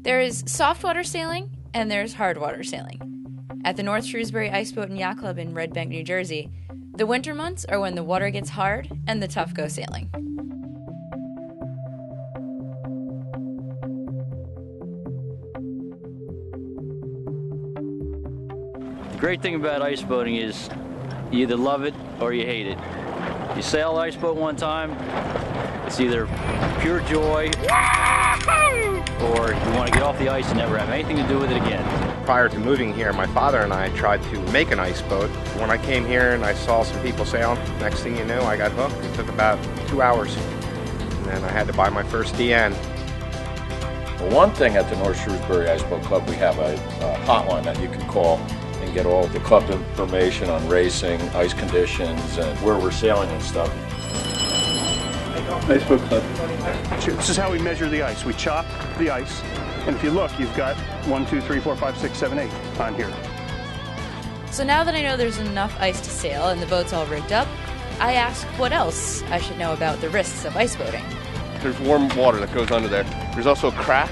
There is soft water sailing and there's hard water sailing. At the North Shrewsbury Ice Boat and Yacht Club in Red Bank, New Jersey, the winter months are when the water gets hard and the tough go sailing. The great thing about ice boating is you either love it or you hate it. You sail an ice boat one time, it's either pure joy or you want to get off the ice and never have anything to do with it again. Prior to moving here, my father and I tried to make an ice boat. When I came here and I saw some people sailing, next thing you knew, I got hooked. It took about 2 hours. And then I had to buy my first DN. Well, one thing at the North Shrewsbury Ice Boat Club, we have a hotline that you can call and get all the club information on racing, ice conditions, and where we're sailing and stuff. Ice Boat Club. This is how we measure the ice. We chop the ice, and if you look, you've got 1, 2, 3, 4, 5, 6, 7, 8 on here. So now that I know there's enough ice to sail and the boat's all rigged up, I ask what else I should know about the risks of ice boating. There's warm water that goes under there. There's also a crack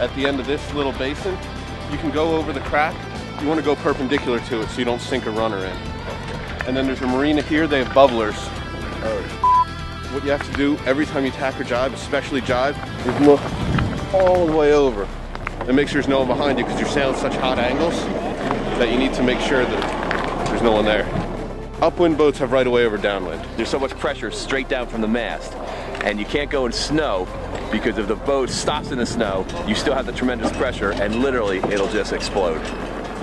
at the end of this little basin. You can go over the crack. You want to go perpendicular to it so you don't sink a runner in. And then there's a marina here. They have bubblers. What you have to do every time you tack or jibe, especially jibe, is look all the way over and make sure there's no one behind you because you're sailing such hot angles that you need to make sure that there's no one there. Upwind boats have right of way over downwind. There's so much pressure straight down from the mast, and you can't go in snow because if the boat stops in the snow, you still have the tremendous pressure, and literally it'll just explode.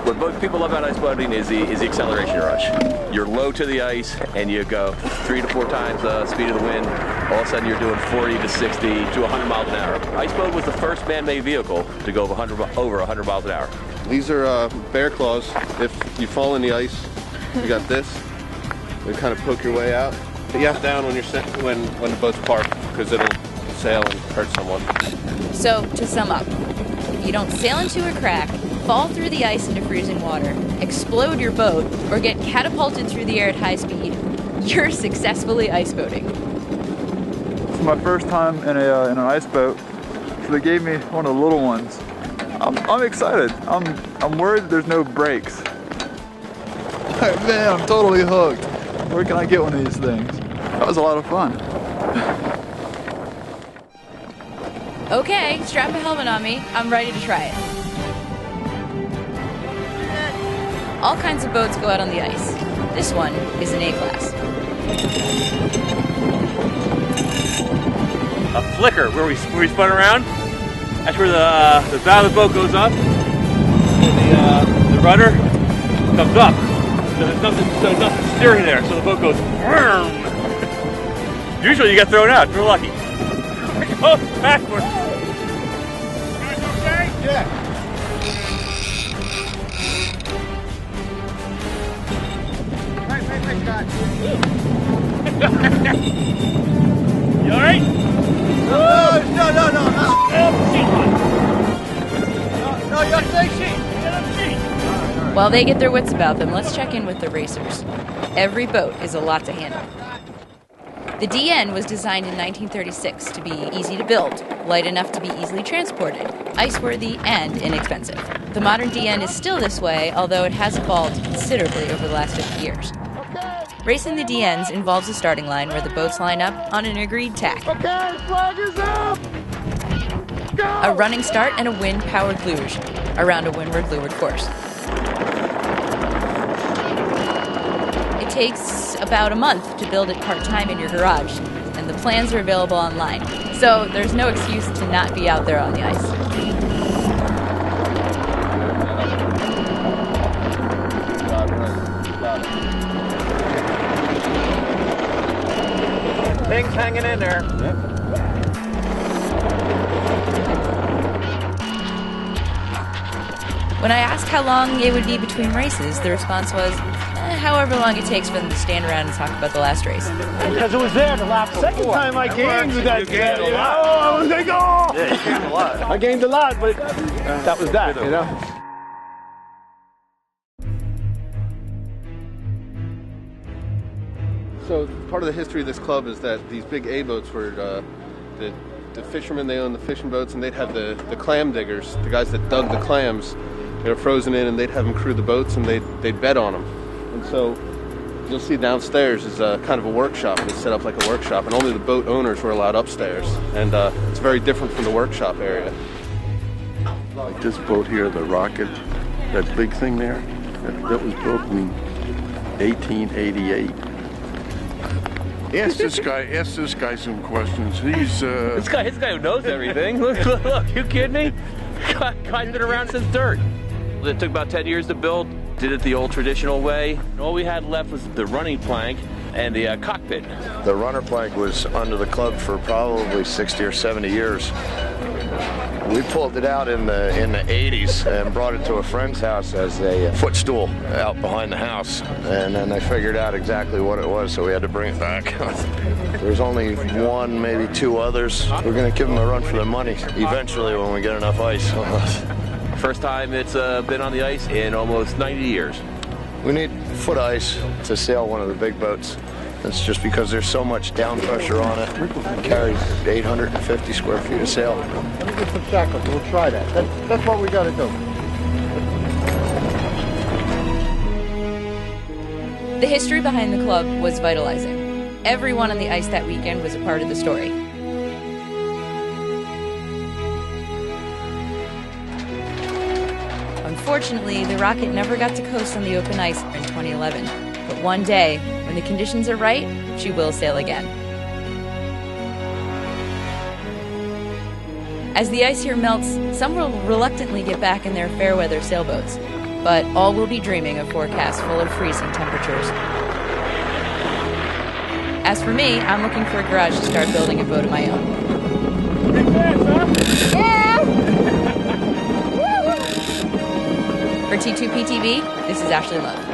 What most people love about ice boating is the acceleration rush. You're low to the ice, and you go 3 to 4 times the speed of the wind. All of a sudden, you're doing 40 to 60 to 100 miles an hour. Ice boat was the first man-made vehicle to go over 100 miles an hour. These are bear claws. If you fall in the ice, you got this. You kind of poke your way out. But you have down when when the boat's parked because it'll sail and hurt someone. So, to sum up, if you don't sail into a crack, fall through the ice into freezing water, explode your boat, or get catapulted through the air at high speed, you're successfully ice boating. It's my first time in an ice boat, so they gave me one of the little ones. I'm excited. I'm worried there's no brakes. Man, I'm totally hooked. Where can I get one of these things? That was a lot of fun. Okay, strap a helmet on me. I'm ready to try it. All kinds of boats go out on the ice. This one is an A-class. A flicker, where we spun around. That's where the bow of the boat goes up, and the rudder comes up. So there's nothing steering there, so the boat goes. Usually you get thrown out. If you're lucky. It goes backwards. You okay? Yeah. You alright? No. No, you're safe. While they get their wits about them, let's check in with the racers. Every boat is a lot to handle. The DN was designed in 1936 to be easy to build, light enough to be easily transported, ice-worthy, and inexpensive. The modern DN is still this way, although it has evolved considerably over the last 50 years. Racing the DNs involves a starting line where the boats line up on an agreed tack. Okay, flag is up! Go! A running start and a wind-powered luge around a windward-leeward course. It takes about a month to build it part-time in your garage, and the plans are available online, so there's no excuse to not be out there on the ice. Things hanging in there. Yep. When I asked how long it would be between races, the response was, however long it takes for them to stand around and talk about the last race. Because it was there the lap before. Second time I gained that. You gained a lot. Oh, I was like, oh! Yeah, you gained a lot. I gained a lot, but that was that, you know? So part of the history of this club is that these big A boats were the fishermen, they owned the fishing boats, and they'd have the clam diggers, the guys that dug the clams. They were frozen in, and they'd have them crew the boats, and they'd bet on them. And so you'll see downstairs is kind of a workshop. It's set up like a workshop, and only the boat owners were allowed upstairs. And it's very different from the workshop area. Like this boat here, the Rocket, that big thing there, that was built in 1888. Ask this guy some questions. He's This guy who knows everything. Look, you kidding me? Guy's been around since dirt. It took about 10 years to build. Did it the old traditional way. All we had left was the running plank and the cockpit. The runner plank was under the club for probably 60 or 70 years. We pulled it out in the 80s and brought it to a friend's house as a footstool out behind the house. And then they figured out exactly what it was, so we had to bring it back. There's only one, maybe two others. We're going to give them a run for their money eventually when we get enough ice. First time it's been on the ice in almost 90 years. We need foot ice to sail one of the big boats. That's just because there's so much down pressure on it. It carries 850 square feet of sail. Let me get some shackles. We'll try that. That's what we got to do. The history behind the club was vitalizing. Everyone on the ice that weekend was a part of the story. Unfortunately, the Rocket never got to coast on the open ice in 2011. But one day, when the conditions are right, she will sail again. As the ice here melts, some will reluctantly get back in their fair weather sailboats, but all will be dreaming of forecasts full of freezing temperatures. As for me, I'm looking for a garage to start building a boat of my own. Big fans, huh? Yeah! For T2P TV, this is Ashley Love.